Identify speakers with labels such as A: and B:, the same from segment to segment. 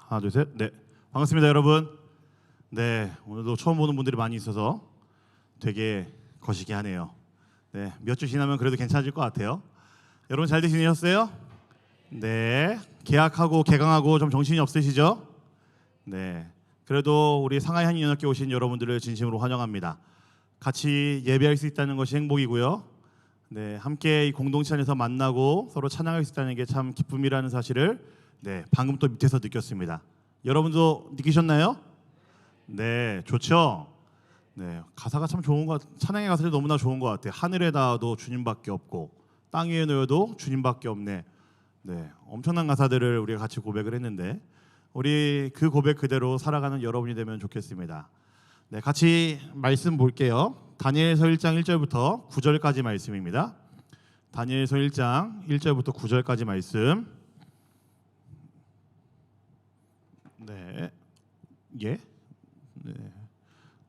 A: 하나, 둘, 셋. 네, 반갑습니다, 여러분. 네, 오늘도 처음 보는 분들이 많이 있어서 되게 거시기 하네요. 네, 몇 주 지나면 그래도 괜찮아질 것 같아요. 여러분 잘들 지내셨어요? 네, 개학하고 개강하고 좀 정신이 없으시죠? 네, 그래도 우리 상하이 한인연합회 오신 여러분들을 진심으로 환영합니다. 같이 예배할 수 있다는 것이 행복이고요. 네, 함께 이 공동체 안에서 만나고 서로 찬양할 수 있다는 게 참 기쁨이라는 사실을 방금 또 밑에서 느꼈습니다. 여러분도 느끼셨나요? 네, 좋죠. 네, 가사가 참 좋은 것, 찬양의 가사들이 너무나 좋은 것 같아요. 하늘에 닿아도 주님밖에 없고 땅 위에 놓여도 주님밖에 없네. 네, 엄청난 가사들을 우리가 같이 고백을 했는데 우리 그 고백 그대로 살아가는 여러분이 되면 좋겠습니다. 네, 같이 말씀 볼게요. 다니엘서 1장 1절부터 9절까지 말씀입니다. 다니엘서 1장 1절부터 9절까지 말씀. 네, 예. 네.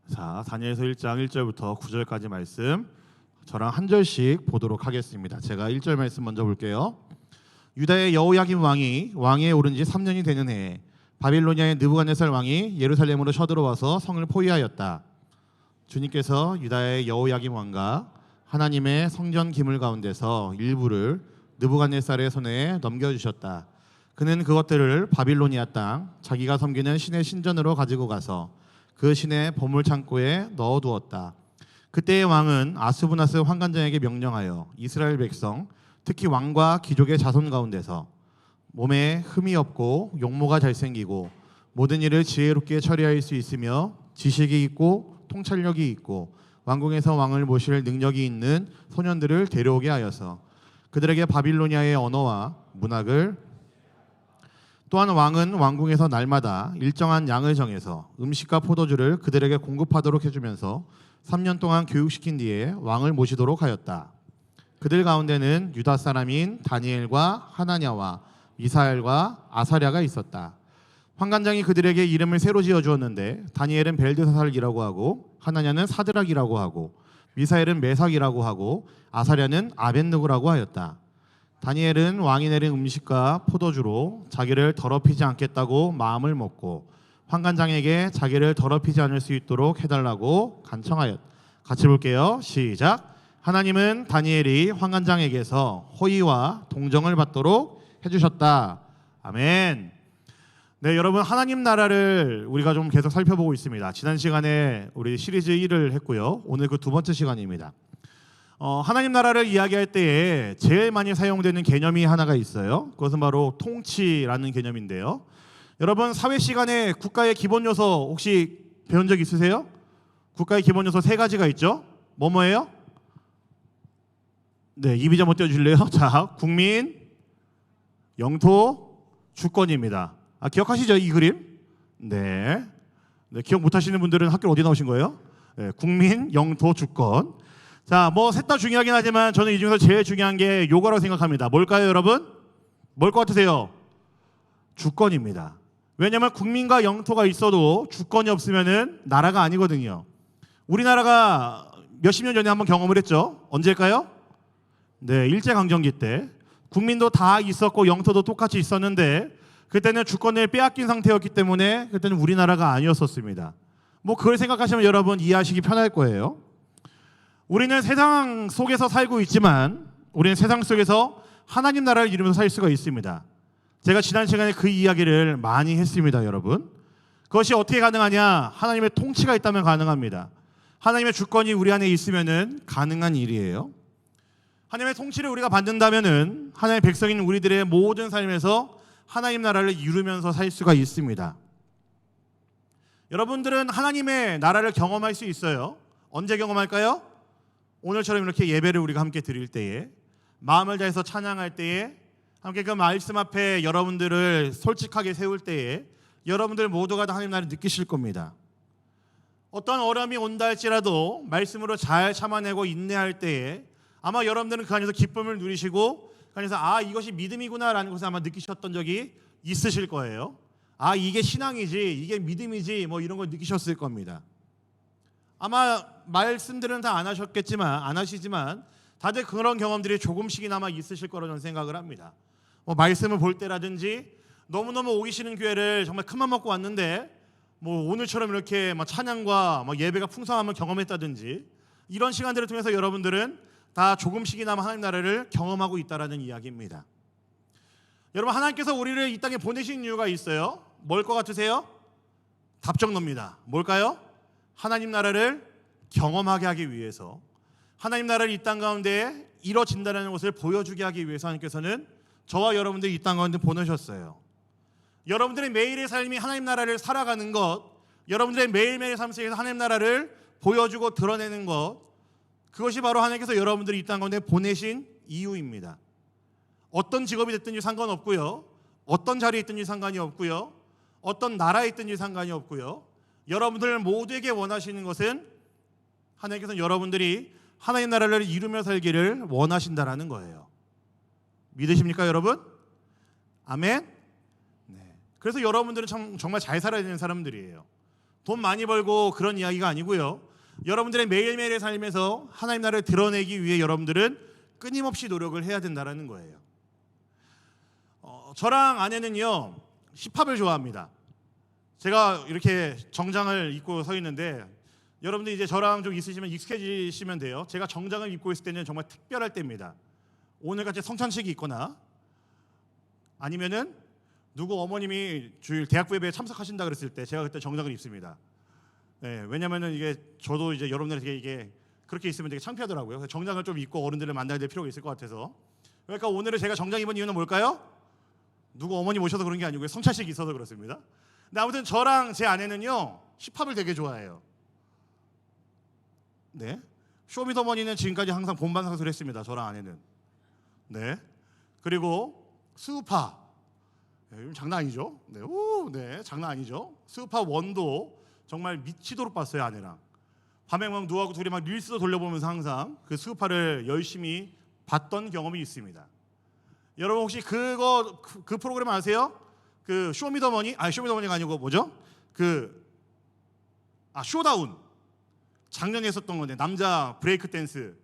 A: 자, 다니엘서 1장 1절부터 9절까지 말씀 저랑 한 절씩 보도록 하겠습니다. 제가 1절 말씀 먼저 볼게요. 유다의 여호야김 왕이 왕위에 오른 지 3년이 되는 해에 바빌로니아의 느부갓네살 왕이 예루살렘으로 쳐들어와서 성을 포위하였다. 주님께서 유다의 여호야김 왕과 하나님의 성전 기물 가운데서 일부를 느부갓네살의 손에 넘겨주셨다. 그는 그것들을 바빌로니아 땅 자기가 섬기는 신의 신전으로 가지고 가서 그 신의 보물 창고에 넣어두었다. 그때의 왕은 아스부나스 환관장에게 명령하여 이스라엘 백성, 특히 왕과 귀족의 자손 가운데서 몸에 흠이 없고 용모가 잘생기고 모든 일을 지혜롭게 처리할 수 있으며 지식이 있고 통찰력이 있고 왕궁에서 왕을 모실 능력이 있는 소년들을 데려오게 하여서 그들에게 바빌로니아의 언어와 문학을, 또한 왕은 왕궁에서 날마다 일정한 양을 정해서 음식과 포도주를 그들에게 공급하도록 해주면서 3년 동안 교육시킨 뒤에 왕을 모시도록 하였다. 그들 가운데는 유다 사람인 다니엘과 하나냐와 미사엘과 아사랴가 있었다. 환관장이 그들에게 이름을 새로 지어주었는데 다니엘은 벨드사살이라고 하고 하나냐는 사드락이라고 하고 미사엘은 메삭이라고 하고 아사랴는 아벳느고라고 하였다. 다니엘은 왕이 내린 음식과 포도주로 자기를 더럽히지 않겠다고 마음을 먹고 환관장에게 자기를 더럽히지 않을 수 있도록 해달라고 간청하였다. 같이 볼게요. 시작. 하나님은 다니엘이 환관장에게서 호의와 동정을 받도록 해주셨다. 아멘. 네, 여러분, 하나님 나라를 우리가 좀 계속 살펴보고 있습니다. 지난 시간에 우리 시리즈 1을 했고요. 오늘 그 두 번째 시간입니다. 하나님 나라를 이야기할 때에 제일 많이 사용되는 개념이 하나가 있어요. 그것은 바로 통치라는 개념인데요. 여러분, 사회 시간에 국가의 기본 요소 혹시 배운 적 있으세요? 국가의 기본 요소 3가지가 있죠. 뭐예요? 네, 이비자 못 띄워주실래요? 자, 국민, 영토, 주권입니다. 기억하시죠, 이 그림? 네, 기억 못하시는 분들은 학교 어디 나오신 거예요? 네, 국민, 영토, 주권. 자, 셋 다 중요하긴 하지만 저는 이 중에서 제일 중요한 게 요거라고 생각합니다. 뭘까요, 여러분? 뭘 것 같으세요? 주권입니다. 왜냐하면 국민과 영토가 있어도 주권이 없으면은 나라가 아니거든요. 우리나라가 몇십 년 전에 한번 경험을 했죠. 언제일까요? 네, 일제강점기 때 국민도 다 있었고 영토도 똑같이 있었는데 그때는 주권을 빼앗긴 상태였기 때문에 그때는 우리나라가 아니었었습니다. 그걸 생각하시면 여러분 이해하시기 편할 거예요. 우리는 세상 속에서 살고 있지만 우리는 세상 속에서 하나님 나라를 이루면서 살 수가 있습니다. 제가 지난 시간에 그 이야기를 많이 했습니다, 여러분. 그것이 어떻게 가능하냐? 하나님의 통치가 있다면 가능합니다. 하나님의 주권이 우리 안에 있으면은 가능한 일이에요. 하나님의 통치를 우리가 받는다면은 하나님의 백성인 우리들의 모든 삶에서 하나님 나라를 이루면서 살 수가 있습니다. 여러분들은 하나님의 나라를 경험할 수 있어요. 언제 경험할까요? 오늘처럼 이렇게 예배를 우리가 함께 드릴 때에, 마음을 다해서 찬양할 때에, 함께 그 말씀 앞에 여러분들을 솔직하게 세울 때에 여러분들 모두가 다 하나님 나라를 느끼실 겁니다. 어떤 어려움이 온다 할지라도 말씀으로 잘 참아내고 인내할 때에 아마 여러분들은 그 안에서 기쁨을 누리시고 그 안에서 이것이 믿음이구나라는 것을 아마 느끼셨던 적이 있으실 거예요. 이게 신앙이지, 이게 믿음이지, 이런 걸 느끼셨을 겁니다. 아마 말씀들은 다 안 하시지만 다들 그런 경험들이 조금씩이나마 있으실 거라고 저는 생각을 합니다. 말씀을 볼 때라든지 너무너무 오기 싫은 교회를 정말 큰맘 먹고 왔는데 뭐 오늘처럼 이렇게 막 찬양과 막 예배가 풍성함을 경험했다든지 이런 시간들을 통해서 여러분들은 다 조금씩이나마 하나님 나라를 경험하고 있다라는 이야기입니다. 여러분, 하나님께서 우리를 이 땅에 보내신 이유가 있어요. 뭘 것 같으세요? 답정너입니다. 뭘까요? 하나님 나라를 경험하게 하기 위해서, 하나님 나라를 이 땅 가운데 이뤄진다는 것을 보여주게 하기 위해서 하나님께서는 저와 여러분들 이 땅 가운데 보내셨어요. 여러분들의 매일의 삶이 하나님 나라를 살아가는 것, 여러분들의 매일매일 삶 속에서 하나님 나라를 보여주고 드러내는 것, 그것이 바로 하나님께서 여러분들이 이 땅 가운데 보내신 이유입니다. 어떤 직업이 됐든지 상관없고요, 어떤 자리에 있든지 상관이 없고요, 어떤 나라에 있든지 상관이 없고요, 여러분들 모두에게 원하시는 것은 하나님께서는 여러분들이 하나님 나라를 이루며 살기를 원하신다라는 거예요. 믿으십니까, 여러분? 아멘. 네. 그래서 여러분들은 정말 잘 살아야 되는 사람들이에요. 돈 많이 벌고 그런 이야기가 아니고요, 여러분들의 매일매일의 삶에서 하나님 나라를 드러내기 위해 여러분들은 끊임없이 노력을 해야 된다라는 거예요. 저랑 아내는요, 힙합을 좋아합니다. 제가 이렇게 정장을 입고 서 있는데 여러분들 이제 저랑 좀 있으시면 익숙해지시면 돼요. 제가 정장을 입고 있을 때는 정말 특별할 때입니다. 오늘같이 성찬식이 있거나 아니면은 누구 어머님이 주일 대학부 예배에 참석하신다 그랬을 때 제가 그때 정장을 입습니다. 네, 왜냐면은 이게 저도 이제 여러분들에게 이게 그렇게 있으면 되게 창피하더라고요. 그래서 정장을 좀 입고 어른들을 만나야 될 필요가 있을 것 같아서. 그러니까 오늘은 제가 정장 입은 이유는 뭘까요? 누구 어머니 모셔서 그런 게 아니고요, 성찬식이 있어서 그렇습니다. 근데 아무튼 저랑 제 아내는요, 힙합을 되게 좋아해요. 네, 쇼미더머니는 지금까지 항상 본방사수를 했습니다, 저랑 아내는. 네, 그리고 스우파, 네, 장난 아니죠? 네, 네, 장난 아니죠? 스우파 원도 정말 미치도록 봤어요, 아내랑. 밤에 막 누워하고 둘이 막 릴스도 돌려보면서 항상 그 스우파를 열심히 봤던 경험이 있습니다. 여러분 혹시 그 프로그램 아세요? 그 쇼미더머니, 쇼미더머니가 아니고 뭐죠? 쇼다운. 작년에 했었던 건데, 남자 브레이크 댄스.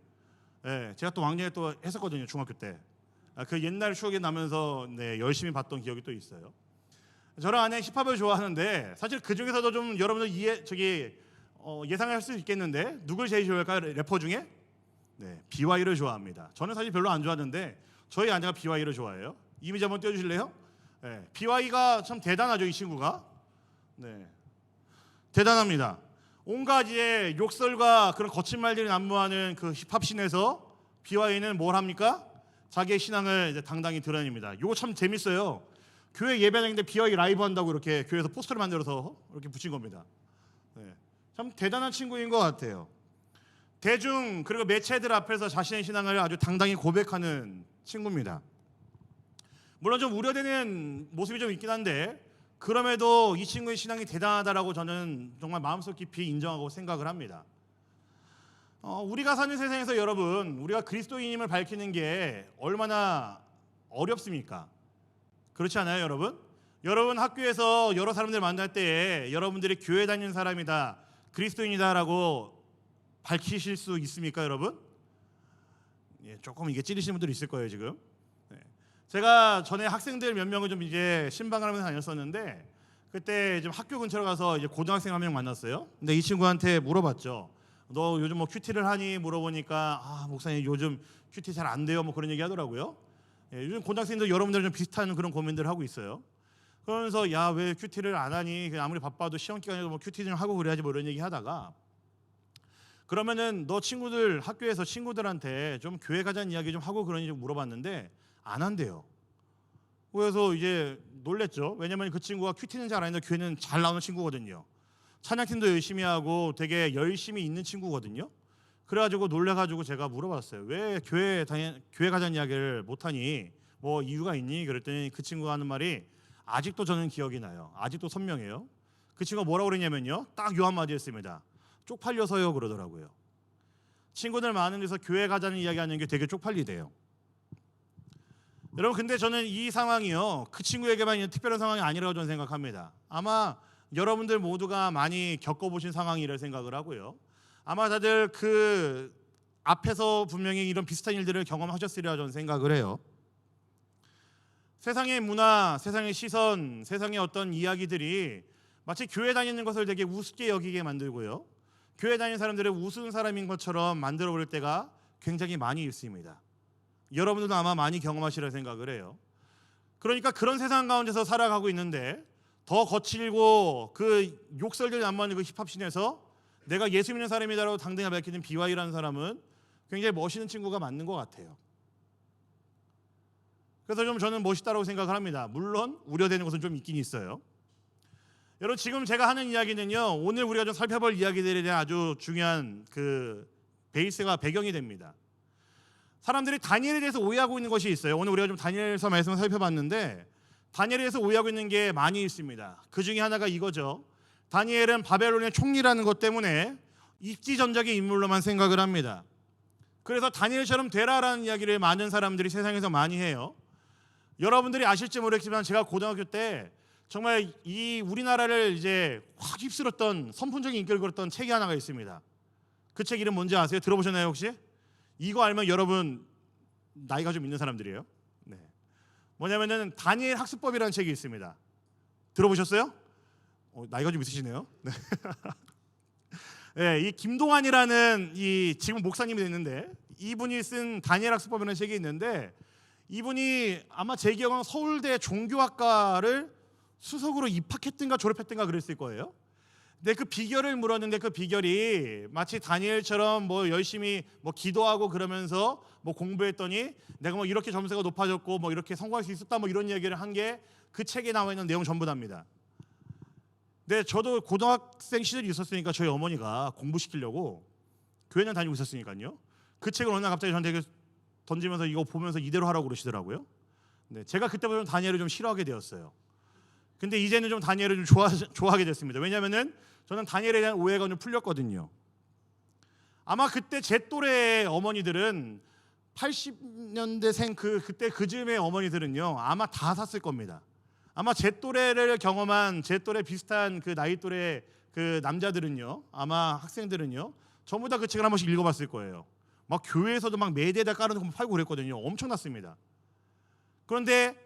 A: 네, 제가 또 왕년에 또 했었거든요, 중학교 때. 그 옛날 추억이 나면서 네, 열심히 봤던 기억이 또 있어요. 저랑 아내 힙합을 좋아하는데 사실 그 중에서도 좀 여러분들 예상할 수 있겠는데 누굴 제일 좋아할까요? 래퍼 중에? 네, BY를 좋아합니다. 저는 사실 별로 안 좋아하는데 저희 아내가 BY를 좋아해요. 이미지 한번 띄워주실래요? 네, BY가 참 대단하죠, 이 친구가. 네, 대단합니다. 온갖 이제 욕설과 그런 거친 말들이 난무하는 그 힙합씬에서 BY는 뭘 합니까? 자기의 신앙을 이제 당당히 드러냅니다. 이거 참 재밌어요. 교회 예배당인데 BY 라이브 한다고 이렇게 교회에서 포스터를 만들어서 이렇게 붙인 겁니다. 네, 참 대단한 친구인 것 같아요. 대중 그리고 매체들 앞에서 자신의 신앙을 아주 당당히 고백하는 친구입니다. 물론 좀 우려되는 모습이 좀 있긴 한데 그럼에도 이 친구의 신앙이 대단하다라고 저는 정말 마음속 깊이 인정하고 생각을 합니다. 우리가 사는 세상에서 여러분, 우리가 그리스도인임을 밝히는 게 얼마나 어렵습니까? 그렇지 않아요, 여러분? 여러분 학교에서 여러 사람들 만날 때에 여러분들이 교회 다니는 사람이다, 그리스도인이다라고 밝히실 수 있습니까, 여러분? 예, 조금 이게 찌르시는 분들 있을 거예요, 지금. 네. 제가 전에 학생들 몇 명을 좀 이제 신방을 하면서 다녔었는데 그때 좀 학교 근처로 가서 이제 고등학생 한 명 만났어요. 근데 이 친구한테 물어봤죠. 너 요즘 뭐 큐티를 하니? 물어보니까 목사님 요즘 큐티 잘 안 돼요, 뭐 그런 얘기 하더라고요. 예, 요즘 고등학생들 여러분들 좀 비슷한 그런 고민들을 하고 있어요. 그러면서 야, 왜 큐티를 안 하니? 아무리 바빠도 시험 기간에도 뭐 큐티 좀 하고 그래야지 뭐 이런 얘기 하다가 그러면은 너 친구들 학교에서 친구들한테 좀 교회 가자는 이야기 좀 하고 그러니 좀 물어봤는데 안 한대요. 그래서 이제 놀랬죠. 왜냐면 그 친구가 큐티는 잘 안 했는데 교회는 잘 나오는 친구거든요. 찬양팀도 열심히 하고 되게 열심히 있는 친구거든요. 그래가지고 놀래가지고 제가 물어봤어요. 왜 교회 가자는 이야기를 못하니? 뭐 이유가 있니? 그랬더니 그 친구가 하는 말이 아직도 저는 기억이 나요. 아직도 선명해요. 그 친구가 뭐라고 그랬냐면요, 딱 요 한마디 했습니다. 쪽팔려서요, 그러더라고요. 친구들 많은 데서 교회 가자는 이야기하는 게 되게 쪽팔리대요. 여러분, 근데 저는 이 상황이요, 그 친구에게만 있는 특별한 상황이 아니라고 저는 생각합니다. 아마 여러분들 모두가 많이 겪어보신 상황이라 생각을 하고요. 아마 다들 그 앞에서 분명히 이런 비슷한 일들을 경험하셨으리라 저는 생각을 해요. 세상의 문화, 세상의 시선, 세상의 어떤 이야기들이 마치 교회 다니는 것을 되게 우습게 여기게 만들고요, 교회 다니는 사람들을 우스운 사람인 것처럼 만들어 버릴 때가 굉장히 많이 있습니다. 여러분들도 아마 많이 경험하시리라 생각을 해요. 그러니까 그런 세상 가운데서 살아가고 있는데 더 거칠고 그 욕설들 남만는 그 힙합씬에서 내가 예수 믿는 사람이다라고 당당히 밝히는 BY라는 사람은 굉장히 멋있는 친구가 맞는 것 같아요. 그래서 좀 저는 멋있다라고 생각을 합니다. 물론 우려되는 것은 좀 있긴 있어요. 여러분, 지금 제가 하는 이야기는요, 오늘 우리가 좀 살펴볼 이야기들에 대한 아주 중요한 그 베이스가 배경이 됩니다. 사람들이 다니엘에 대해서 오해하고 있는 것이 있어요. 오늘 우리가 좀 다니엘서 말씀을 살펴봤는데 다니엘에 대해서 오해하고 있는 게 많이 있습니다. 그 중에 하나가 이거죠. 다니엘은 바벨론의 총리라는 것 때문에 입지전적인 인물로만 생각을 합니다. 그래서 다니엘처럼 되라라는 이야기를 많은 사람들이 세상에서 많이 해요. 여러분들이 아실지 모르겠지만 제가 고등학교 때 정말 이 우리나라를 이제 확 휩쓸었던 선풍적인 인기를 끌었던 책이 하나가 있습니다. 그 책 이름 뭔지 아세요? 들어보셨나요 혹시? 이거 알면 여러분 나이가 좀 있는 사람들이에요. 네. 뭐냐면은 다니엘 학습법이라는 책이 있습니다. 들어보셨어요? 나이가 좀 있으시네요. 네. 네, 이 김동환이라는 이 지금 목사님이 됐는데 이분이 쓴 다니엘 학습법이라는 책이 있는데 이분이 아마 제 기억은 서울대 종교학과를 수석으로 입학했든가 졸업했든가 그랬을 거예요. 근데 그 비결을 물었는데 그 비결이 마치 다니엘처럼 뭐 열심히 뭐 기도하고 그러면서 뭐 공부했더니 내가 뭐 이렇게 점수가 높아졌고 뭐 이렇게 성공할 수 있었다 뭐 이런 이야기를 한 게 그 책에 나와 있는 내용 전부 다입니다. 근데 저도 고등학생 시절이 있었으니까 저희 어머니가 공부시키려고 교회는 다니고 있었으니까요. 그 책을 어느 날 갑자기 저한테 던지면서 이거 보면서 이대로 하라고 그러시더라고요. 네, 제가 그때부터 다니엘을 좀 싫어하게 되었어요. 근데 이제는 좀 다니엘을 좀 좋아하게 됐습니다. 왜냐하면은 저는 다니엘에 대한 오해가 좀 풀렸거든요. 아마 그때 제 또래의 어머니들은 80년대생 그때 그 즈음의 어머니들은요 아마 다 샀을 겁니다. 아마 제 또래를 경험한 제 또래 비슷한 그 나이 또래 그 남자들은요, 아마 학생들은요 전부 다 그 책을 한 번씩 읽어봤을 거예요. 막 교회에서도 막 매대에다 깔아놓고 팔고 그랬거든요. 엄청났습니다. 그런데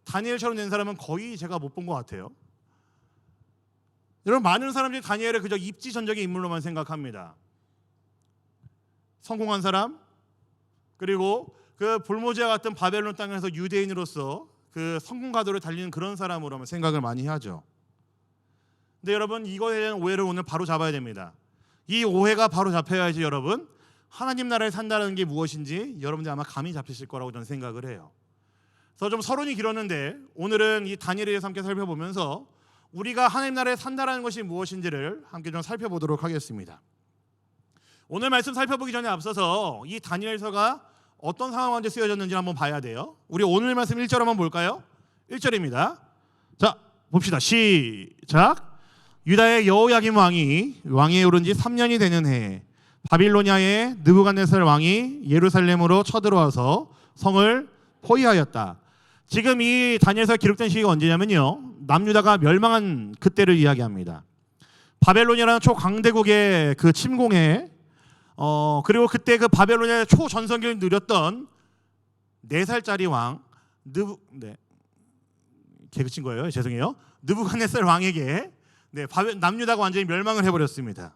A: 다니엘처럼 된 사람은 거의 제가 못 본 것 같아요. 여러분, 많은 사람들이 다니엘을 그저 입지전적인 인물로만 생각합니다. 성공한 사람, 그리고 그 볼모지와 같은 바벨론 땅에서 유대인으로서 그 성공 가도를 달리는 그런 사람으로만 생각을 많이 하죠. 근데 여러분, 이거에 대한 오해를 오늘 바로 잡아야 됩니다. 이 오해가 바로 잡혀야지 여러분 하나님 나라에 산다는 게 무엇인지 여러분들 아마 감이 잡히실 거라고 저는 생각을 해요. 그래서 좀 서론이 길었는데 오늘은 이 다니엘에 대해서 함께 살펴보면서 우리가 하나님 나라에 산다는 것이 무엇인지를 함께 좀 살펴보도록 하겠습니다. 오늘 말씀 살펴보기 전에 앞서서 이 다니엘서가 어떤 상황에 쓰여졌는지 한번 봐야 돼요. 우리 오늘 말씀 1절 한번 볼까요? 1절입니다. 자, 봅시다. 시작. 유다의 여호야김 왕이 왕위에 오른 지 3년이 되는 해에 바빌로니아의 느부갓네살 왕이 예루살렘으로 쳐들어와서 성을 포위하였다. 지금 이 다니엘서가 기록된 시기가 언제냐면요, 남유다가 멸망한 그때를 이야기합니다. 바벨론이라는 초강대국의 그 침공에 그리고 그때 그 바벨론의 초전성기를 누렸던 4살짜리 왕 개그친 거예요. 죄송해요. 느부갓네살 왕에게 남유다가 완전히 멸망을 해버렸습니다.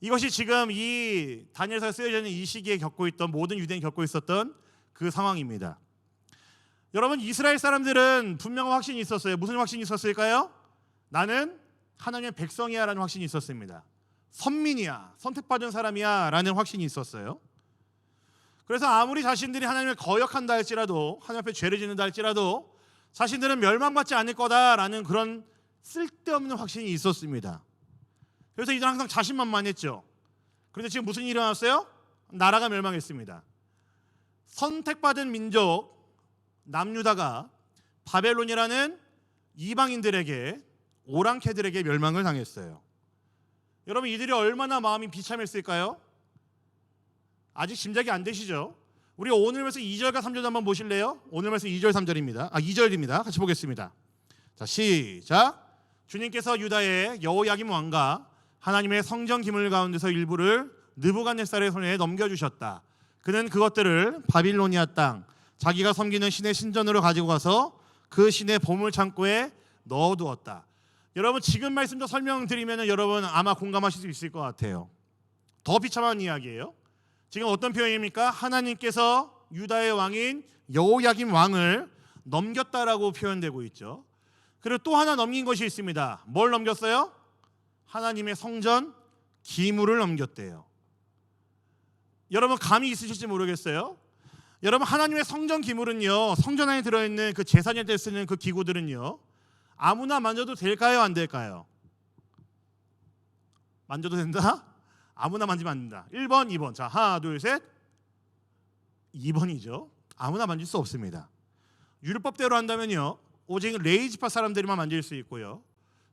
A: 이것이 지금 이 다니엘서가 쓰여져 있는 이 시기에 겪고 있던 모든 유대인이 겪고 있었던 그 상황입니다. 여러분, 이스라엘 사람들은 분명한 확신이 있었어요. 무슨 확신이 있었을까요? 나는 하나님의 백성이야 라는 확신이 있었습니다. 선민이야, 선택받은 사람이야 라는 확신이 있었어요. 그래서 아무리 자신들이 하나님을 거역한다 할지라도, 하나님 앞에 죄를 짓는다 할지라도 자신들은 멸망받지 않을 거다라는 그런 쓸데없는 확신이 있었습니다. 그래서 이들은 항상 자신만만했죠. 그런데 지금 무슨 일이 일어났어요? 나라가 멸망했습니다. 선택받은 민족 남유다가 바벨론이라는 이방인들에게, 오랑캐들에게 멸망을 당했어요. 여러분, 이들이 얼마나 마음이 비참했을까요? 아직 짐작이 안 되시죠? 우리 오늘 말씀 2절과 3절 한번 보실래요? 오늘 말씀 2절 3절입니다. 2절입니다. 같이 보겠습니다. 자, 시작. 주님께서 유다의 여호야김 왕과 하나님의 성전 기물 가운데서 일부를 느부갓네살의 손에 넘겨주셨다. 그는 그것들을 바빌로니아 땅 자기가 섬기는 신의 신전으로 가지고 가서 그 신의 보물 창고에 넣어두었다. 여러분 지금 말씀도 설명드리면 여러분 아마 공감하실 수 있을 것 같아요. 더 비참한 이야기예요. 지금 어떤 표현입니까? 하나님께서 유다의 왕인 여호야김 왕을 넘겼다라고 표현되고 있죠. 그리고 또 하나 넘긴 것이 있습니다. 뭘 넘겼어요? 하나님의 성전 기물을 넘겼대요. 여러분 감이 있으실지 모르겠어요. 여러분 하나님의 성전 기물은요, 성전 안에 들어있는 그 제사장일 때 쓰는 그 기구들은요, 아무나 만져도 될까요, 안 될까요? 만져도 된다? 아무나 만지면 안 된다. 1번, 2번. 자, 하나, 둘, 셋. 2번이죠. 아무나 만질 수 없습니다. 율법대로 한다면요, 오직 레위지파 사람들만 만질 수 있고요.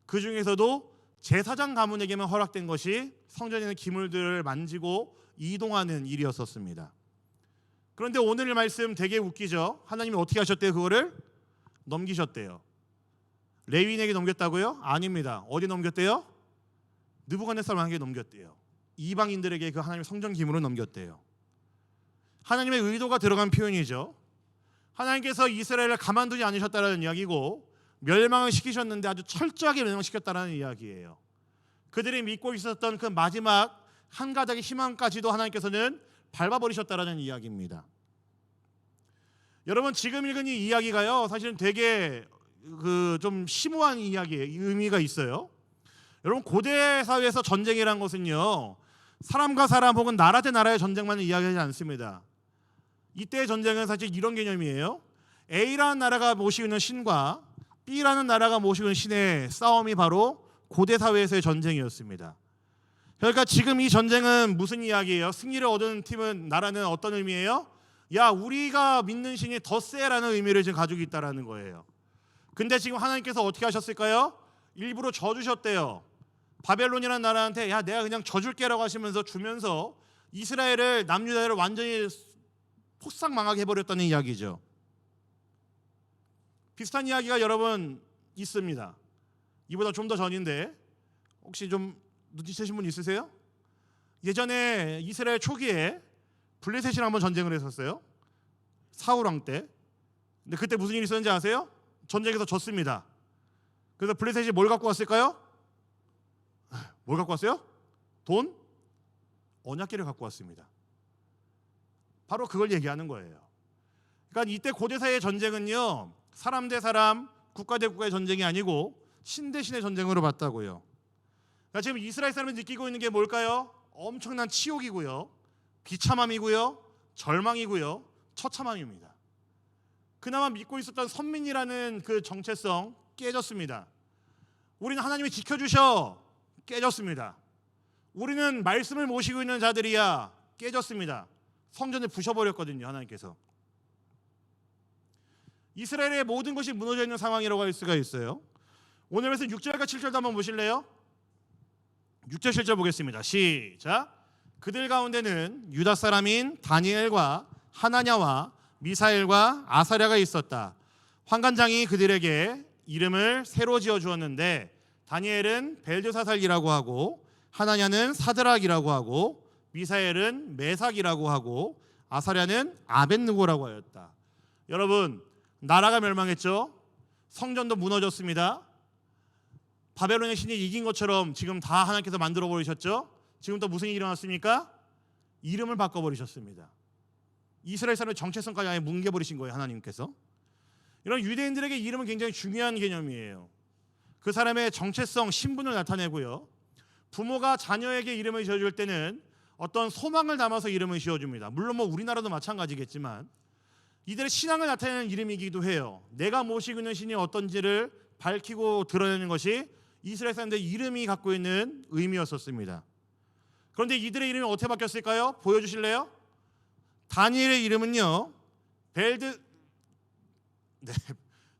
A: 그 중에서도 제사장 가문에게만 허락된 것이 성전에 있는 기물들을 만지고 이동하는 일이었었습니다. 그런데 오늘 말씀 되게 웃기죠. 하나님이 어떻게 하셨대요? 그거를 넘기셨대요. 레위인에게 넘겼다고요? 아닙니다. 어디 넘겼대요? 느부갓네살 왕에게 넘겼대요. 이방인들에게 그 하나님의 성전 기물을 넘겼대요. 하나님의 의도가 들어간 표현이죠. 하나님께서 이스라엘을 가만두지 않으셨다는 이야기고 멸망을 시키셨는데 아주 철저하게 멸망시켰다는 이야기예요. 그들이 믿고 있었던 그 마지막 한 가닥의 희망까지도 하나님께서는 밟아버리셨다는 이야기입니다. 여러분 지금 읽은 이 이야기가요, 사실은 되게 좀 심오한 이야기에 의미가 있어요. 여러분 고대 사회에서 전쟁이란 것은요, 사람과 사람 혹은 나라 대 나라의 전쟁만을 이야기하지 않습니다. 이때의 전쟁은 사실 이런 개념이에요. A라는 나라가 모시고 있는 신과 B라는 나라가 모시고 있는 신의 싸움이 바로 고대 사회에서의 전쟁이었습니다. 그러니까 지금 이 전쟁은 무슨 이야기예요? 승리를 얻은 팀은, 나라는 어떤 의미예요? 야, 우리가 믿는 신이 더 세라는 의미를 지금 가지고 있다라는 거예요. 근데 지금 하나님께서 어떻게 하셨을까요? 일부러 져주셨대요. 바벨론이라는 나라한테 야, 내가 그냥 져줄게라고 하시면서 주면서 이스라엘을, 남유다를 완전히 폭삭 망하게 해버렸다는 이야기죠. 비슷한 이야기가 여러분 있습니다. 이보다 좀 더 전인데 혹시 좀 눈치채신 분 있으세요? 예전에 이스라엘 초기에 블레셋이랑 한번 전쟁을 했었어요. 사울 왕 때. 근데 그때 무슨 일이 있었는지 아세요? 전쟁에서 졌습니다. 그래서 블레셋이 뭘 갖고 왔을까요? 뭘 갖고 왔어요? 돈? 언약궤를 갖고 왔습니다. 바로 그걸 얘기하는 거예요. 그러니까 이때 고대사의 전쟁은요, 사람 대 사람, 국가 대 국가의 전쟁이 아니고 신 대 신의 전쟁으로 봤다고요. 그러니까 지금 이스라엘 사람이 느끼고 있는 게 뭘까요? 엄청난 치욕이고요, 비참함이고요, 절망이고요, 처참함입니다. 그나마 믿고 있었던 선민이라는 그 정체성 깨졌습니다. 우리는 하나님이 지켜주셔, 깨졌습니다. 우리는 말씀을 모시고 있는 자들이야, 깨졌습니다. 성전을 부셔버렸거든요, 하나님께서. 이스라엘의 모든 것이 무너져 있는 상황이라고 할 수가 있어요. 오늘 말씀 6절과 7절도 한번 보실래요? 6절 7절 보겠습니다. 시작. 그들 가운데는 유다 사람인 다니엘과 하나냐와 미사엘과 아사랴가 있었다. 환관장이 그들에게 이름을 새로 지어 주었는데 다니엘은 벨드사살이라고 하고 하나냐는 사드락이라고 하고 미사엘은 메삭이라고 하고 아사랴는 아벳느고라고 하였다. 여러분, 나라가 멸망했죠. 성전도 무너졌습니다. 바벨론의 신이 이긴 것처럼 지금 다 하나님께서 만들어 버리셨죠. 지금 또 무슨 일이 일어났습니까? 이름을 바꿔버리셨습니다. 이스라엘 사람의 정체성까지 아예 뭉개버리신 거예요, 하나님께서. 이런 유대인들에게 이름은 굉장히 중요한 개념이에요. 그 사람의 정체성, 신분을 나타내고요, 부모가 자녀에게 이름을 지어줄 때는 어떤 소망을 담아서 이름을 지어줍니다. 물론 뭐 우리나라도 마찬가지겠지만 이들의 신앙을 나타내는 이름이기도 해요. 내가 모시고 있는 신이 어떤지를 밝히고 드러내는 것이 이스라엘 사람들의 이름이 갖고 있는 의미였었습니다. 그런데 이들의 이름이 어떻게 바뀌었을까요? 보여주실래요? 다니엘의 이름은요,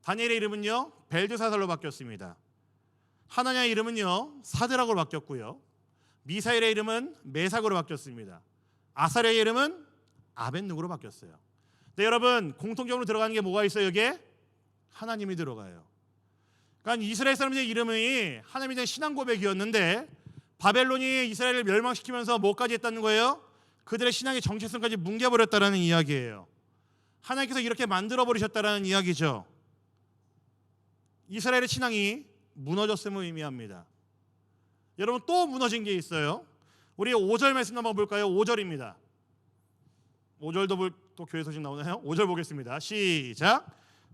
A: 다니엘의 이름은요 벨드사살로 바뀌었습니다. 하나냐의 이름은요 사드락으로 바뀌었고요, 미사엘의 이름은 메삭으로 바뀌었습니다. 아사랴의 이름은 아벳느고로 바뀌었어요. 네, 여러분 공통적으로 들어가는 게 뭐가 있어요? 여기에 하나님이 들어가요. 그러니까 이스라엘 사람들의 이름이 하나님에 대한 신앙 고백이었는데 바벨론이 이스라엘을 멸망시키면서 뭐까지 했다는 거예요? 그들의 신앙의 정체성까지 뭉개버렸다는 이야기예요. 하나님께서 이렇게 만들어버리셨다는 이야기죠. 이스라엘의 신앙이 무너졌음을 의미합니다. 여러분 또 무너진 게 있어요. 우리 5절 말씀 한번 볼까요? 5절입니다. 5절도 또 교회에서 지금 나오나요? 5절 보겠습니다. 시작.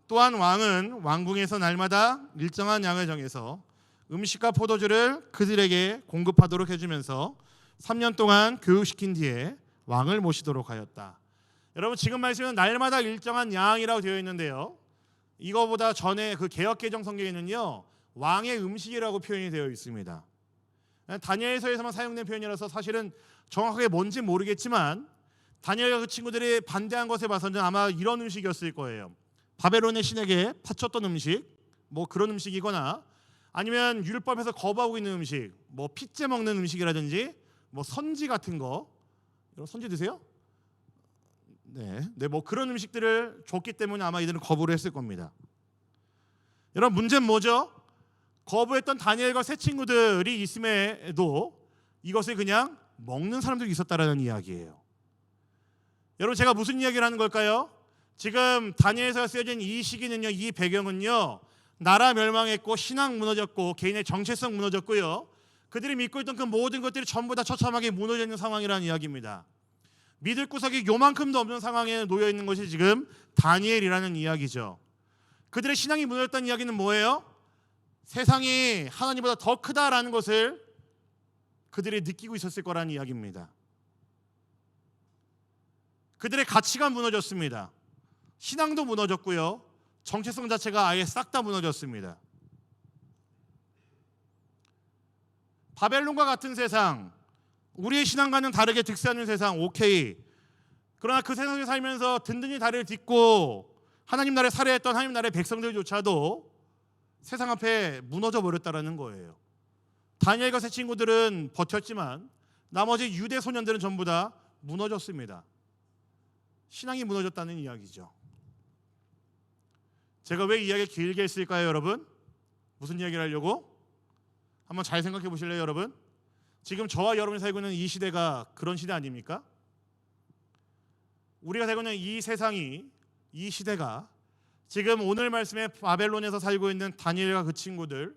A: 또한 왕은 왕궁에서 날마다 일정한 양을 정해서 음식과 포도주를 그들에게 공급하도록 해주면서 3년 동안 교육시킨 뒤에 왕을 모시도록 하였다. 여러분 지금 말씀은 날마다 일정한 양이라고 되어 있는데요. 이거보다 전에 그 개역개정 성경에는요 왕의 음식이라고 표현이 되어 있습니다. 다니엘서에서만 사용된 표현이라서 사실은 정확하게 뭔지 모르겠지만 다니엘과 그 친구들이 반대한 것에 봐서는 아마 이런 음식이었을 거예요. 바벨론의 신에게 바쳤던 음식, 뭐 그런 음식이거나 아니면 율법에서 거부하고 있는 음식, 뭐 핏째 먹는 음식이라든지 뭐 선지 같은 거. 여러분 선지 드세요? 네, 뭐 그런 음식들을 줬기 때문에 아마 이들은 거부를 했을 겁니다. 여러분 문제는 뭐죠? 거부했던 다니엘과 세 친구들이 있음에도 이것을 그냥 먹는 사람들이 있었다라는 이야기예요. 여러분 제가 무슨 이야기를 하는 걸까요? 지금 다니엘서가 쓰여진 이 시기는요, 이 배경은요, 나라 멸망했고 신앙 무너졌고 개인의 정체성 무너졌고요, 그들이 믿고 있던 그 모든 것들이 전부 다 처참하게 무너져 있는 상황이라는 이야기입니다. 믿을 구석이 요만큼도 없는 상황에 놓여 있는 것이 지금 다니엘이라는 이야기죠. 그들의 신앙이 무너졌다는 이야기는 뭐예요? 세상이 하나님보다 더 크다라는 것을 그들이 느끼고 있었을 거라는 이야기입니다. 그들의 가치가 무너졌습니다. 신앙도 무너졌고요, 정체성 자체가 아예 싹 다 무너졌습니다. 바벨론과 같은 세상, 우리의 신앙과는 다르게 득세하는 세상, 오케이. 그러나 그 세상에 살면서 든든히 다리를 딛고 하나님 나라에 살아했던 하나님 나라의 백성들조차도 세상 앞에 무너져 버렸다라는 거예요. 다니엘과 세 친구들은 버텼지만 나머지 유대 소년들은 전부 다 무너졌습니다. 신앙이 무너졌다는 이야기죠. 제가 왜 이야기를 길게 했을까요, 여러분? 무슨 이야기를 하려고? 한번 잘 생각해 보실래요, 여러분? 지금 저와 여러분이 살고 있는 이 시대가 그런 시대 아닙니까? 우리가 살고 있는 이 세상이, 이 시대가 지금 오늘 말씀에 바벨론에서 살고 있는 다니엘과 그 친구들,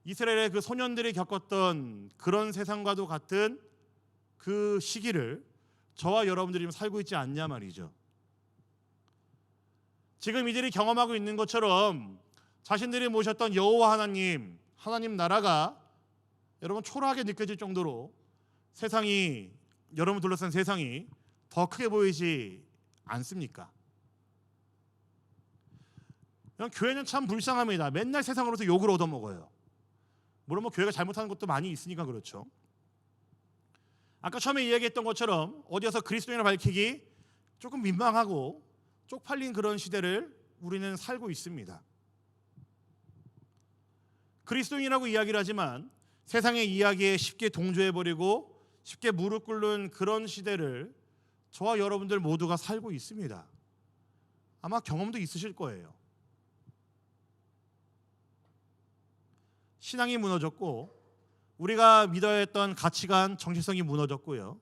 A: 이스라엘의 그 소년들이 겪었던 그런 세상과도 같은 그 시기를 저와 여러분들이 지금 살고 있지 않냐 말이죠. 지금 이들이 경험하고 있는 것처럼 자신들이 모셨던 여호와 하나님 나라가 여러분 초라하게 느껴질 정도로 세상이, 여러분 둘러싼 세상이 더 크게 보이지 않습니까? 교회는 참 불쌍합니다. 맨날 세상으로서 욕을 얻어먹어요. 물론 뭐 교회가 잘못하는 것도 많이 있으니까 그렇죠. 아까 처음에 이야기했던 것처럼 어디서 그리스도인을 밝히기 조금 민망하고 쪽팔린 그런 시대를 우리는 살고 있습니다. 그리스도인이라고 이야기를 하지만 세상의 이야기에 쉽게 동조해버리고 쉽게 무릎 꿇는 그런 시대를 저와 여러분들 모두가 살고 있습니다. 아마 경험도 있으실 거예요. 신앙이 무너졌고 우리가 믿어야 했던 가치관, 정체성이 무너졌고요,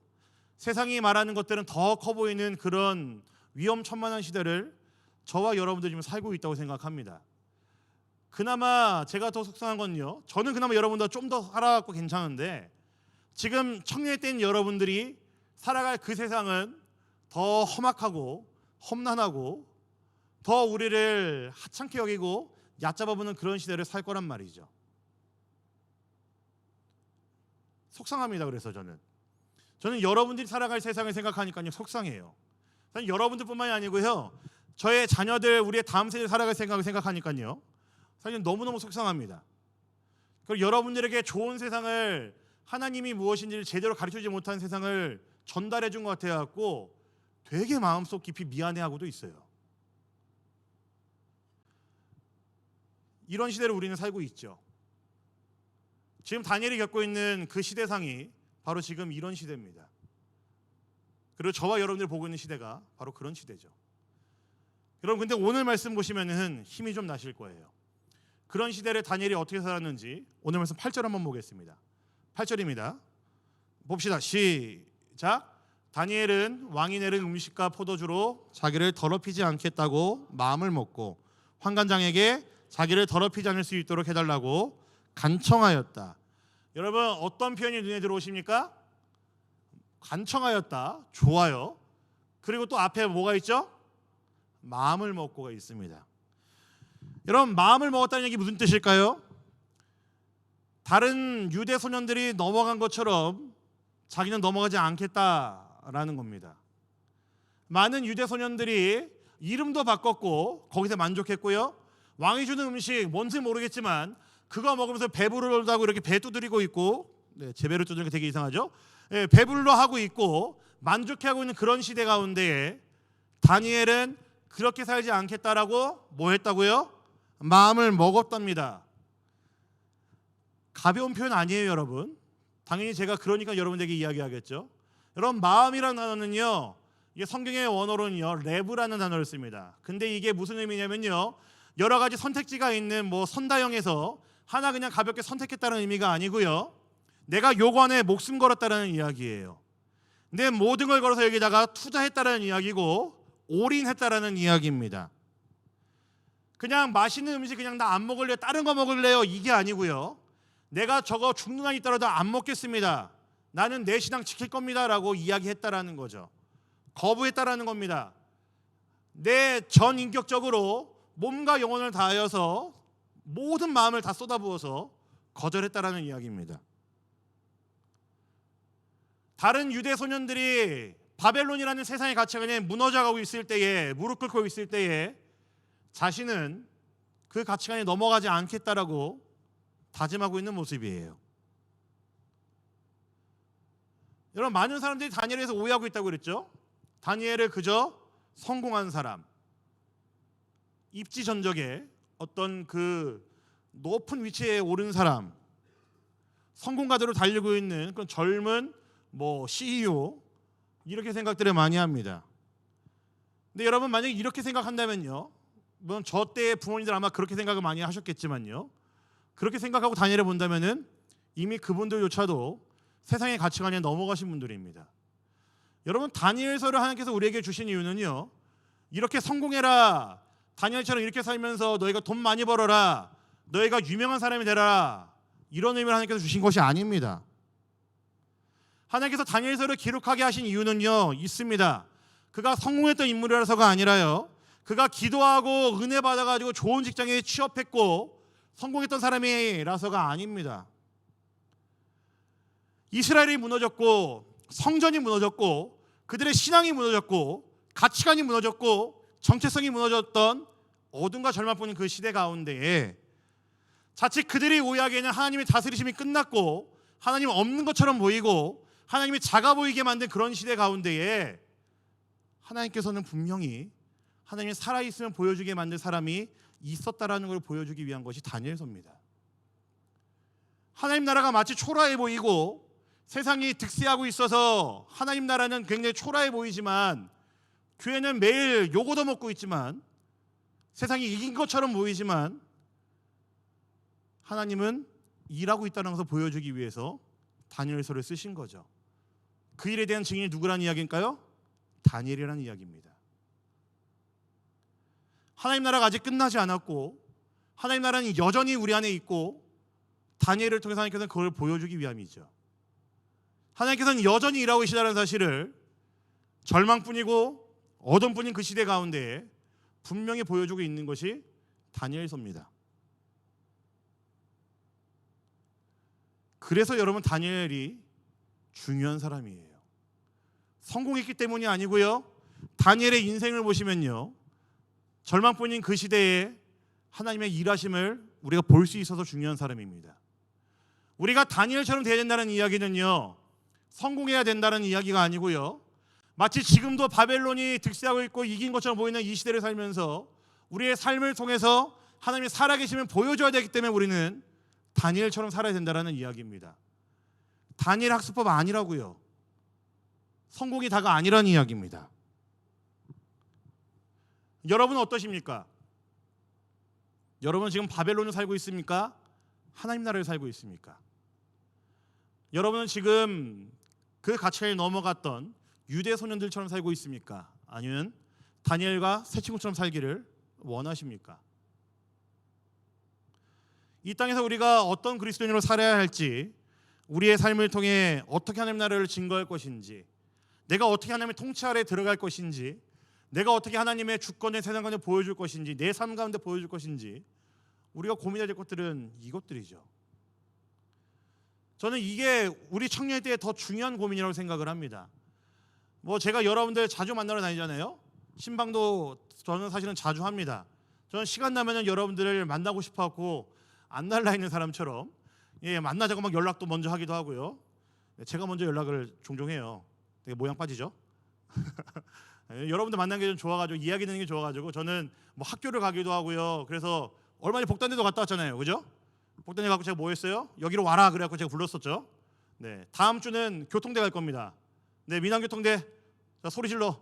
A: 세상이 말하는 것들은 더 커 보이는 그런 위험천만한 시대를 저와 여러분들이 지금 살고 있다고 생각합니다. 그나마 제가 더 속상한 건요, 저는 그나마 여러분보다 좀 더 살아갖고 괜찮은데 지금 청년이 된 여러분들이 살아갈 그 세상은 더 험악하고 험난하고 더 우리를 하찮게 여기고 얕잡아보는 그런 시대를 살 거란 말이죠. 속상합니다. 그래서 저는 여러분들이 살아갈 세상을 생각하니까요 속상해요. 여러분들뿐만이 아니고요, 저의 자녀들, 우리의 다음 세대 살아갈 생각을 생각하니까요 사실 너무너무 속상합니다. 그리고 여러분들에게 좋은 세상을, 하나님이 무엇인지를 제대로 가르쳐주지 못한 세상을 전달해 준 것 같아갖고 되게 마음속 깊이 미안해하고도 있어요. 이런 시대를 우리는 살고 있죠. 지금 다니엘이 겪고 있는 그 시대상이 바로 지금 이런 시대입니다. 그리고 저와 여러분들이 보고 있는 시대가 바로 그런 시대죠. 여러분 근데 오늘 말씀 보시면은 힘이 좀 나실 거예요. 그런 시대를 다니엘이 어떻게 살았는지 오늘 말씀 8절 한번 보겠습니다. 8절입니다. 봅시다. 시작. 다니엘은 왕이 내린 음식과 포도주로 자기를 더럽히지 않겠다고 마음을 먹고 환관장에게 자기를 더럽히지 않을 수 있도록 해달라고 간청하였다. 여러분 어떤 표현이 눈에 들어오십니까? 간청하였다. 좋아요. 그리고 또 앞에 뭐가 있죠? 마음을 먹고가 있습니다. 여러분 마음을 먹었다는 얘기 무슨 뜻일까요? 다른 유대 소년들이 넘어간 것처럼 자기는 넘어가지 않겠다라는 겁니다. 많은 유대 소년들이 이름도 바꿨고 거기서 만족했고요. 왕이 주는 음식 뭔지 모르겠지만 그거 먹으면서 배부르다고 이렇게 배 두드리고 있고, 제 배를 두드리는 게 되게 이상하죠? 배불러 하고 있고 만족해하고 있는 그런 시대 가운데에 다니엘은 그렇게 살지 않겠다라고 뭐 했다고요? 마음을 먹었답니다. 가벼운 표현 아니에요, 여러분. 당연히 제가 그러니까 여러분에게 이야기하겠죠. 여러분 마음이라는 단어는요, 이게 성경의 원어로는요 레브라는 단어를 씁니다. 근데 이게 무슨 의미냐면요, 여러 가지 선택지가 있는 뭐 선다형에서 하나 그냥 가볍게 선택했다는 의미가 아니고요, 내가 요거 안에 목숨 걸었다는 이야기예요. 내 모든 걸 걸어서 여기다가 투자했다는 이야기고 올인했다는 이야기입니다. 그냥 맛있는 음식 그냥 나 안 먹을래요, 다른 거 먹을래요, 이게 아니고요, 내가 저거 죽는 한이 있더라도 안 먹겠습니다, 나는 내 신앙 지킬 겁니다 라고 이야기했다라는 거죠. 거부했다라는 겁니다. 내 전 인격적으로 몸과 영혼을 다하여서 모든 마음을 다 쏟아부어서 거절했다라는 이야기입니다. 다른 유대 소년들이 바벨론이라는 세상의 가치관에 무너져가고 있을 때에, 무릎 꿇고 있을 때에 자신은 그 가치관에 넘어가지 않겠다라고 다짐하고 있는 모습이에요. 여러분 많은 사람들이 다니엘에서 오해하고 있다고 그랬죠. 다니엘을 그저 성공한 사람, 입지전적에 어떤 그 높은 위치에 오른 사람, 성공가대로 달리고 있는 그런 젊은 뭐 CEO, 이렇게 생각들을 많이 합니다. 근데 여러분 만약에 이렇게 생각한다면요, 물론 저 때의 부모님들 아마 그렇게 생각을 많이 하셨겠지만요, 그렇게 생각하고 다니엘을 본다면은 이미 그분들조차도 세상의 가치관에 넘어가신 분들입니다. 여러분 다니엘서를 하나님께서 우리에게 주신 이유는요, 이렇게 성공해라, 다니엘처럼 이렇게 살면서 너희가 돈 많이 벌어라, 너희가 유명한 사람이 되라, 이런 의미를 하나님께서 주신 것이 아닙니다. 하나님께서 다니엘서를 기록하게 하신 이유는요 있습니다. 그가 성공했던 인물이라서가 아니라요, 그가 기도하고 은혜 받아가지고 좋은 직장에 취업했고 성공했던 사람이라서가 아닙니다. 이스라엘이 무너졌고 성전이 무너졌고 그들의 신앙이 무너졌고 가치관이 무너졌고 정체성이 무너졌던 어둠과 절망뿐인 그 시대 가운데에 자칫 그들이 오해하기에는 하나님의 다스리심이 끝났고 하나님 없는 것처럼 보이고 하나님이 작아 보이게 만든 그런 시대 가운데에 하나님께서는 분명히 하나님이 살아있으면 보여주게 만든 사람이 있었다라는 걸 보여주기 위한 것이 다니엘서입니다. 하나님 나라가 마치 초라해 보이고 세상이 득세하고 있어서 하나님 나라는 굉장히 초라해 보이지만 교회는 매일 요거도 먹고 있지만 세상이 이긴 것처럼 보이지만 하나님은 일하고 있다는 것을 보여주기 위해서 다니엘서를 쓰신 거죠. 그 일에 대한 증인이 누구라는 이야기일까요? 다니엘이라는 이야기입니다. 하나님 나라가 아직 끝나지 않았고 하나님 나라는 여전히 우리 안에 있고 다니엘을 통해서 하나님께서는 그걸 보여주기 위함이죠. 하나님께서는 여전히 일하고 계시다는 사실을 절망뿐이고 어둠뿐인 그 시대 가운데에 분명히 보여주고 있는 것이 다니엘서입니다. 그래서 여러분 다니엘이 중요한 사람이에요. 성공했기 때문이 아니고요, 다니엘의 인생을 보시면요 절망뿐인 그 시대에 하나님의 일하심을 우리가 볼 수 있어서 중요한 사람입니다. 우리가 다니엘처럼 되어야 된다는 이야기는요 성공해야 된다는 이야기가 아니고요, 마치 지금도 바벨론이 득세하고 있고 이긴 것처럼 보이는 이 시대를 살면서 우리의 삶을 통해서 하나님이 살아계심을 보여줘야 되기 때문에 우리는 다니엘처럼 살아야 된다는 이야기입니다. 다니엘 학습법 아니라고요. 성공이 다가 아니라는 이야기입니다. 여러분은 어떠십니까? 여러분은 지금 바벨론을 살고 있습니까? 하나님 나라를 살고 있습니까? 여러분은 지금 그 가치관에 넘어갔던 유대 소년들처럼 살고 있습니까? 아니면 다니엘과 새 친구처럼 살기를 원하십니까? 이 땅에서 우리가 어떤 그리스도인으로 살아야 할지, 우리의 삶을 통해 어떻게 하나님 나라를 증거할 것인지, 내가 어떻게 하나님의 통치 아래 들어갈 것인지, 내가 어떻게 하나님의 주권의 세상 가운데 보여줄 것인지, 내 삶 가운데 보여줄 것인지, 우리가 고민해야 될 것들은 이것들이죠. 저는 이게 우리 청년 때에 더 중요한 고민이라고 생각을 합니다. 뭐 제가 여러분들 자주 만나러 다니잖아요. 신방도 저는 사실은 자주 합니다. 저는 시간 나면은 여러분들을 만나고 싶어하고 안 날라 있는 사람처럼 만나자고 막 연락도 먼저 하기도 하고요. 제가 먼저 연락을 종종 해요. 되게 모양 빠지죠? 여러분들 만나는 게 좀 좋아가지고 이야기 듣는 게 좋아가지고 저는 뭐 학교를 가기도 하고요. 그래서 얼마 전에 복단대도 갔다 왔잖아요, 그죠? 복단대 가고 제가 뭐 했어요? 여기로 와라 그래갖고 제가 불렀었죠. 네, 다음 주는 교통대 갈 겁니다. 네, 민항교통대. 자, 소리 질러.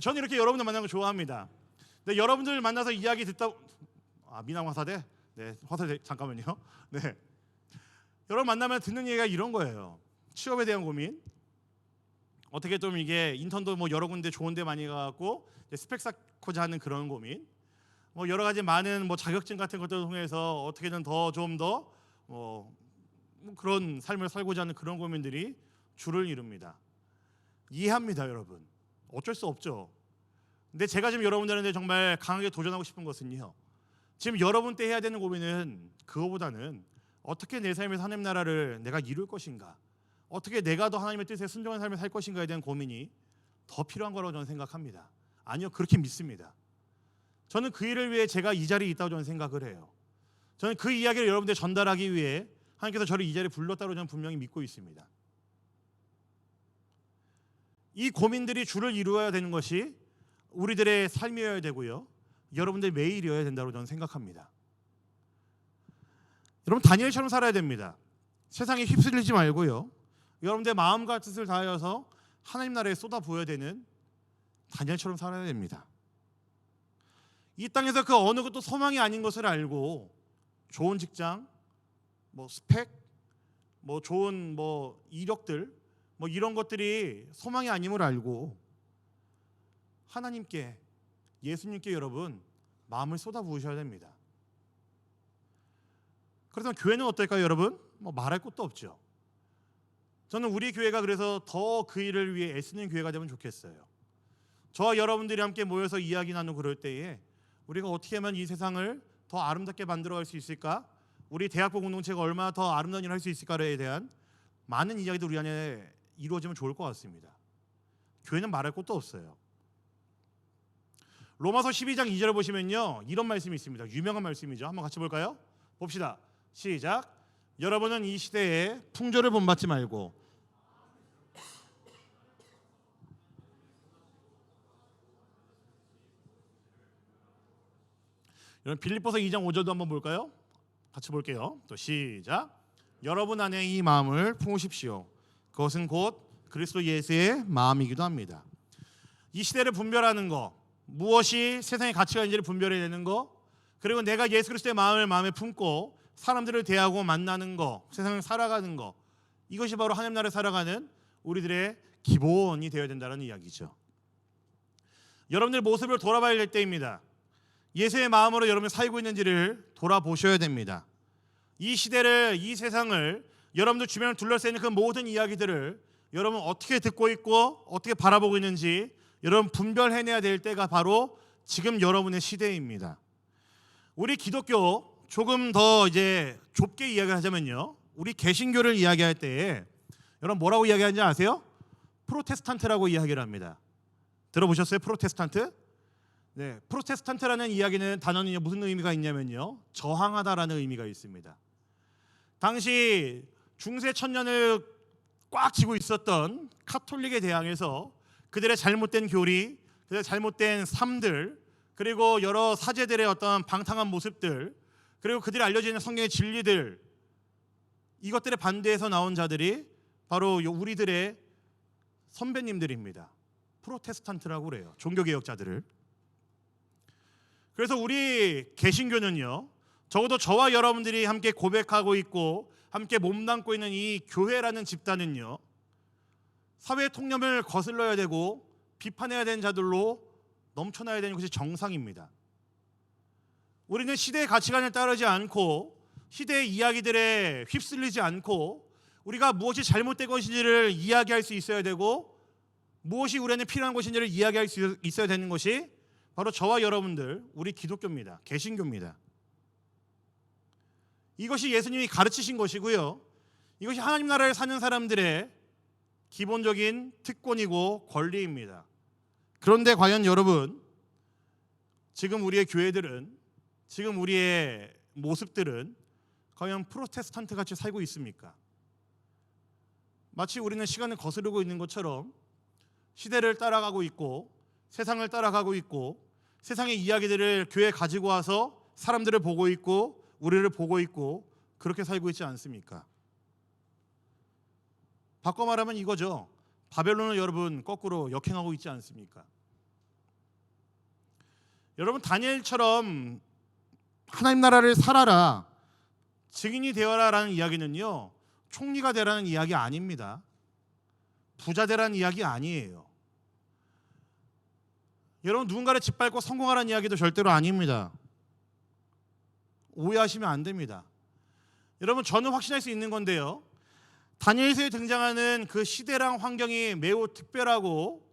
A: 저는 이렇게 여러분들 만나는 거 좋아합니다. 네, 여러분들 만나서 이야기 듣다. 민항 화사대. 네, 화사대 잠깐만요. 네, 여러분 만나면 듣는 얘기가 이런 거예요. 취업에 대한 고민. 어떻게 좀 이게 인턴도 뭐 여러 군데 좋은 데 많이 가고 스펙 쌓고자 하는 그런 고민. 뭐 여러 가지 많은 뭐 자격증 같은 것들을 통해서 어떻게든 더 좀 더 그런 삶을 살고자 하는 그런 고민들이 주를 이룹니다. 이해합니다, 여러분. 어쩔 수 없죠. 근데 제가 지금 여러분들한테 정말 강하게 도전하고 싶은 것은요. 지금 여러분 때 해야 되는 고민은 그거보다는 어떻게 내 삶에서 하나님 나라를 내가 이룰 것인가, 어떻게 내가 더 하나님의 뜻에 순종한 삶을 살 것인가에 대한 고민이 더 필요한 거라고 저는 생각합니다. 아니요, 그렇게 믿습니다. 저는 그 일을 위해 제가 이 자리에 있다고 저는 생각을 해요. 저는 그 이야기를 여러분들에 전달하기 위해 하나님께서 저를 이 자리에 불렀다고 저는 분명히 믿고 있습니다. 이 고민들이 주를 이루어야 되는 것이 우리들의 삶이어야 되고요, 여러분들의 매일이어야 된다고 저는 생각합니다. 여러분 다니엘처럼 살아야 됩니다. 세상에 휩쓸리지 말고요, 여러분들의 마음과 뜻을 다하여서 하나님 나라에 쏟아부어야 되는 다니엘처럼 살아야 됩니다. 이 땅에서 그 어느 것도 소망이 아닌 것을 알고 좋은 직장, 뭐 스펙, 뭐 좋은 뭐 이력들, 뭐 이런 것들이 소망이 아님을 알고 하나님께, 예수님께 여러분 마음을 쏟아부으셔야 됩니다. 그래서 교회는 어떨까요, 여러분? 뭐 말할 것도 없죠. 저는 우리 교회가 그래서 더 그 일을 위해 애쓰는 교회가 되면 좋겠어요. 저와 여러분들이 함께 모여서 이야기 나누고 그럴 때에 우리가 어떻게 하면 이 세상을 더 아름답게 만들어갈 수 있을까? 우리 대학부 공동체가 얼마나 더 아름다운 일을 할 수 있을까에 대한 많은 이야기도 우리 안에 이루어지면 좋을 것 같습니다. 교회는 말할 것도 없어요. 로마서 12장 2절을 보시면요, 이런 말씀이 있습니다. 유명한 말씀이죠. 한번 같이 볼까요? 봅시다. 시작. 여러분은 이 시대에 풍조를 본받지 말고 여러분 빌립보서 2장 5절도 한번 볼까요? 같이 볼게요. 또 시작. 여러분 안에 이 마음을 품으십시오. 그것은 곧 그리스도 예수의 마음이기도 합니다. 이 시대를 분별하는 거, 무엇이 세상의 가치가 있는지를 분별해야 되는 거, 그리고 내가 예수 그리스도의 마음을 마음에 품고 사람들을 대하고 만나는 거, 세상을 살아가는 거, 이것이 바로 하나님 나라를 살아가는 우리들의 기본이 되어야 된다는 이야기죠. 여러분들 모습을 돌아봐야 될 때입니다. 예수의 마음으로 여러분이 살고 있는지를 돌아보셔야 됩니다. 이 시대를, 이 세상을, 여러분들 주변을 둘러싸이는 그 모든 이야기들을 여러분 어떻게 듣고 있고 어떻게 바라보고 있는지 여러분 분별해내야 될 때가 바로 지금 여러분의 시대입니다. 우리 기독교 조금 더 이제 좁게 이야기를 하자면요, 우리 개신교를 이야기할 때에 여러분 뭐라고 이야기하는지 아세요? 프로테스탄트라고 이야기를 합니다. 들어보셨어요? 프로테스탄트? 네, 프로테스탄트라는 이야기는 단어는 무슨 의미가 있냐면요, 저항하다라는 의미가 있습니다. 당시 중세 천년을 꽉 쥐고 있었던 카톨릭에 대항해서 그들의 잘못된 교리, 그들의 잘못된 삶들, 그리고 여러 사제들의 어떤 방탕한 모습들, 그리고 그들이 알려지는 성경의 진리들, 이것들에 반대해서 나온 자들이 바로 우리들의 선배님들입니다. 프로테스탄트라고 그래요. 종교개혁자들을. 그래서 우리 개신교는요, 적어도 저와 여러분들이 함께 고백하고 있고 함께 몸담고 있는 이 교회라는 집단은요, 사회의 통념을 거슬러야 되고 비판해야 되는 자들로 넘쳐나야 되는 것이 정상입니다. 우리는 시대의 가치관을 따르지 않고 시대의 이야기들에 휩쓸리지 않고 우리가 무엇이 잘못된 것인지를 이야기할 수 있어야 되고 무엇이 우리에게 필요한 것인지를 이야기할 수 있어야 되는 것이 바로 저와 여러분들 우리 기독교입니다. 개신교입니다. 이것이 예수님이 가르치신 것이고요. 이것이 하나님 나라를 사는 사람들의 기본적인 특권이고 권리입니다. 그런데 과연 여러분, 지금 우리의 교회들은, 지금 우리의 모습들은 과연 프로테스탄트 같이 살고 있습니까? 마치 우리는 시간을 거스르고 있는 것처럼 시대를 따라가고 있고 세상을 따라가고 있고 세상의 이야기들을 교회에 가지고 와서 사람들을 보고 있고 우리를 보고 있고 그렇게 살고 있지 않습니까? 바꿔 말하면 이거죠. 바벨론을 여러분 거꾸로 역행하고 있지 않습니까? 여러분, 다니엘처럼 하나님 나라를 살아라, 증인이 되어라라는 이야기는요, 총리가 되라는 이야기 아닙니다. 부자 되라는 이야기 아니에요. 여러분, 누군가를 짓밟고 성공하라는 이야기도 절대로 아닙니다. 오해하시면 안 됩니다. 여러분, 저는 확신할 수 있는 건데요, 다니엘서에 등장하는 그 시대랑 환경이 매우 특별하고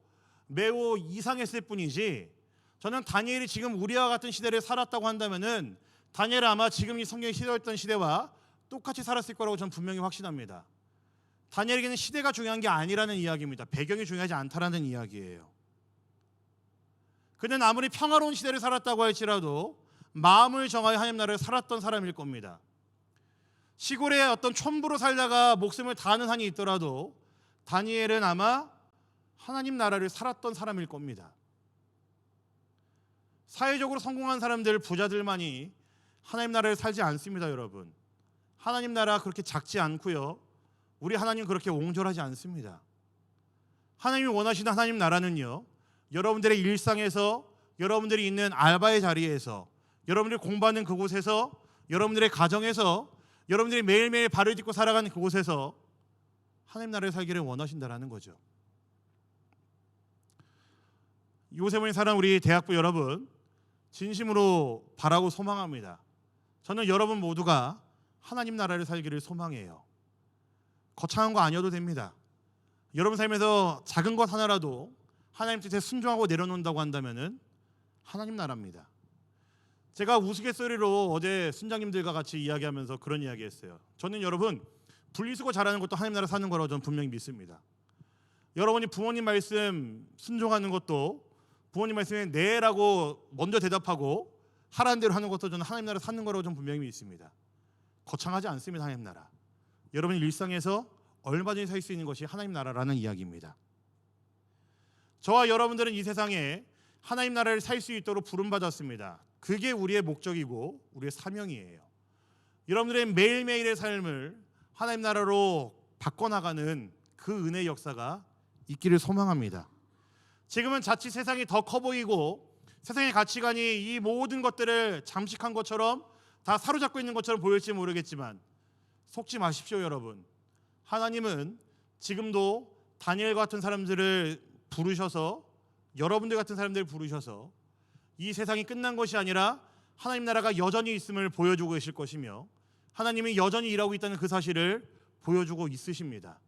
A: 매우 이상했을 뿐이지, 저는 다니엘이 지금 우리와 같은 시대를 살았다고 한다면은 다니엘은 아마 지금 이 성경이 시대였던 시대와 똑같이 살았을 거라고 저는 분명히 확신합니다. 다니엘에게는 시대가 중요한 게 아니라는 이야기입니다. 배경이 중요하지 않다라는 이야기예요. 그는 아무리 평화로운 시대를 살았다고 할지라도 마음을 정하여 하나님 나라를 살았던 사람일 겁니다. 시골의 어떤 촌부로 살다가 목숨을 다하는 한이 있더라도 다니엘은 아마 하나님 나라를 살았던 사람일 겁니다. 사회적으로 성공한 사람들, 부자들만이 하나님 나라를 살지 않습니다. 여러분, 하나님 나라 그렇게 작지 않고요, 우리 하나님 그렇게 옹졸하지 않습니다. 하나님이 원하시는 하나님 나라는요, 여러분들의 일상에서, 여러분들이 있는 알바의 자리에서, 여러분들이 공부하는 그곳에서, 여러분들의 가정에서, 여러분들이 매일매일 발을 딛고 살아가는 그곳에서 하나님 나라를 살기를 원하신다라는 거죠. 이곳에 모인 사람, 우리 대학부 여러분, 진심으로 바라고 소망합니다. 저는 여러분 모두가 하나님 나라를 살기를 소망해요. 거창한 거 아니어도 됩니다. 여러분 삶에서 작은 것 하나라도 하나님 뜻에 순종하고 내려놓는다고 한다면은 하나님 나라입니다. 제가 우스갯소리로 어제 순장님들과 같이 이야기하면서 그런 이야기했어요. 저는 여러분, 분리수거 잘하는 것도 하나님 나라 사는 거라고 저는 분명히 믿습니다. 여러분이 부모님 말씀 순종하는 것도, 부모님 말씀에 네라고 먼저 대답하고 하라는 대로 하는 것도 저는 하나님 나라 사는 거라고 저는 분명히 믿습니다. 거창하지 않습니다. 하나님 나라. 여러분이 일상에서 얼마든지 살 수 있는 것이 하나님 나라라는 이야기입니다. 저와 여러분들은 이 세상에 하나님 나라를 살 수 있도록 부름받았습니다. 그게 우리의 목적이고 우리의 사명이에요. 여러분들의 매일매일의 삶을 하나님 나라로 바꿔나가는 그 은혜의 역사가 있기를 소망합니다. 지금은 자칫 세상이 더 커 보이고 세상의 가치관이 이 모든 것들을 잠식한 것처럼 다 사로잡고 있는 것처럼 보일지 모르겠지만 속지 마십시오. 여러분, 하나님은 지금도 다니엘 같은 사람들을 부르셔서, 여러분들 같은 사람들을 부르셔서 이 세상이 끝난 것이 아니라 하나님 나라가 여전히 있음을 보여주고 계실 것이며 하나님이 여전히 일하고 있다는 그 사실을 보여주고 있으십니다.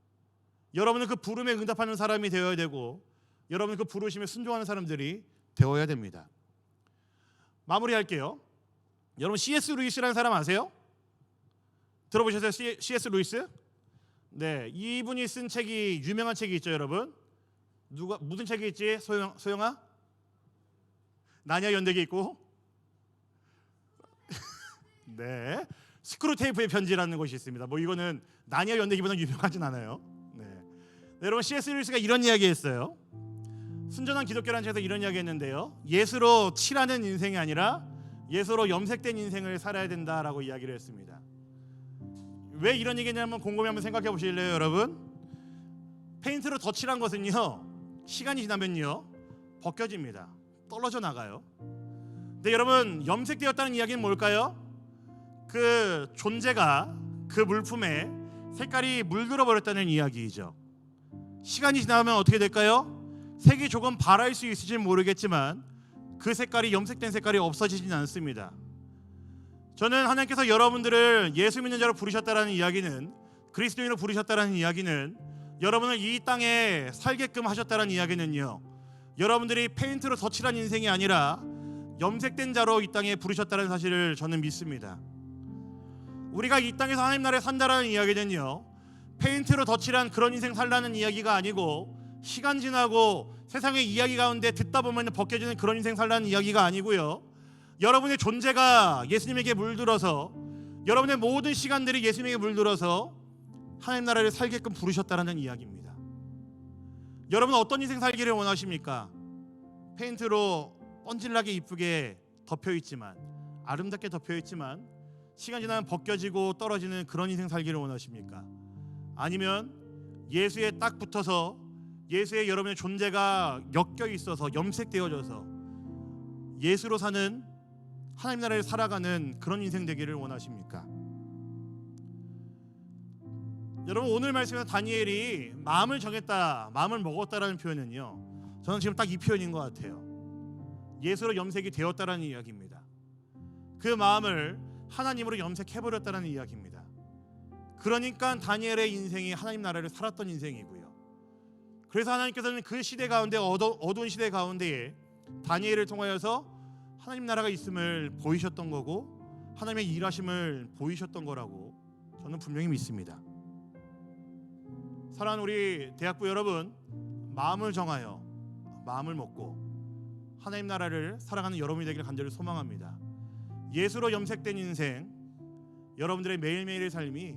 A: 여러분은 그 부름에 응답하는 사람이 되어야 되고 여러분은 그 부르심에 순종하는 사람들이 되어야 됩니다. 마무리할게요. 여러분, C.S. 루이스라는 사람 아세요? 들어보셨어요? C.S. 루이스? 네, 이분이 쓴 책이, 유명한 책이 있죠. 여러분, 무슨 책이 있지? 소영아? 나니아 연대기 있고 네, 스크루테이프의 편지라는 것이 있습니다. 뭐 이거는 나니아 연대기보다 유명하진 않아요. 네, 여러분, C.S. 루이스가 이런 이야기했어요. 순전한 기독교라는 책에서 이런 이야기했는데요, 예수로 칠하는 인생이 아니라 예수로 염색된 인생을 살아야 된다라고 이야기를 했습니다. 왜 이런 얘기냐면 곰곰이 한번 생각해 보실래요? 여러분, 페인트로 덧칠한 것은요, 시간이 지나면요 벗겨집니다. 떨어져 나가요. 근데 여러분, 염색되었다는 이야기는 뭘까요? 그 존재가, 그 물품에 색깔이 물들어 버렸다는 이야기이죠. 시간이 지나면 어떻게 될까요? 색이 조금 발할 수 있을지 모르겠지만 그 색깔이, 염색된 색깔이 없어지진 않습니다. 저는 하나님께서 여러분들을 예수 믿는 자로 부르셨다라는 이야기는, 그리스도인으로 부르셨다라는 이야기는, 여러분을 이 땅에 살게끔 하셨다라는 이야기는요, 여러분들이 페인트로 덧칠한 인생이 아니라 염색된 자로 이 땅에 부르셨다는 사실을 저는 믿습니다. 우리가 이 땅에서 하나님 나라에 산다라는 이야기는요, 페인트로 덧칠한 그런 인생 살라는 이야기가 아니고, 시간 지나고 세상의 이야기 가운데 듣다 보면 벗겨지는 그런 인생 살라는 이야기가 아니고요, 여러분의 존재가 예수님에게 물들어서, 여러분의 모든 시간들이 예수님에게 물들어서 하나님 나라를 살게끔 부르셨다라는 이야기입니다. 여러분은 어떤 인생 살기를 원하십니까? 페인트로 번질나게 이쁘게 덮여있지만, 아름답게 덮여있지만 시간 지나면 벗겨지고 떨어지는 그런 인생 살기를 원하십니까? 아니면 예수에 딱 붙어서 예수의 여러분의 존재가 엮여 있어서 염색되어져서 예수로 사는, 하나님 나라를 살아가는 그런 인생 되기를 원하십니까? 여러분, 오늘 말씀에서 다니엘이 마음을 정했다, 마음을 먹었다라는 표현은요, 저는 지금 딱 이 표현인 것 같아요. 예수로 염색이 되었다라는 이야기입니다. 그 마음을 하나님으로 염색해버렸다라는 이야기입니다. 그러니까 다니엘의 인생이 하나님 나라를 살았던 인생이고요. 그래서 하나님께서는 그 시대 가운데, 어두운 시대 가운데에 다니엘을 통하여서 하나님 나라가 있음을 보이셨던 거고, 하나님의 일하심을 보이셨던 거라고 저는 분명히 믿습니다. 사랑하는 우리 대학부 여러분, 마음을 정하여 마음을 먹고 하나님 나라를 살아가는 여러분이 되기를 간절히 소망합니다. 예수로 염색된 인생, 여러분들의 매일매일의 삶이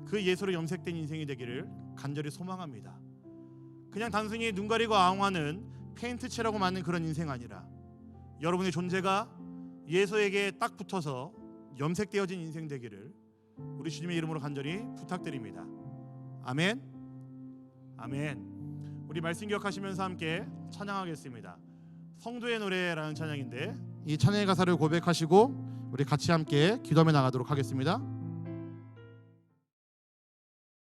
A: 그 예수로 염색된 인생이 되기를 간절히 소망합니다. 그냥 단순히 눈 가리고 아웅하는 페인트칠하고 맞는 그런 인생 아니라, 여러분의 존재가 예수에게 딱 붙어서 염색되어진 인생 되기를 우리 주님의 이름으로 간절히 부탁드립니다. 아멘. 아멘. 우리 말씀 기억하시면서 함께 찬양하겠습니다. 성도의 노래라는 찬양인데, 이 찬양의 가사를 고백하시고 우리 같이 함께 기도하며 나가도록 하겠습니다.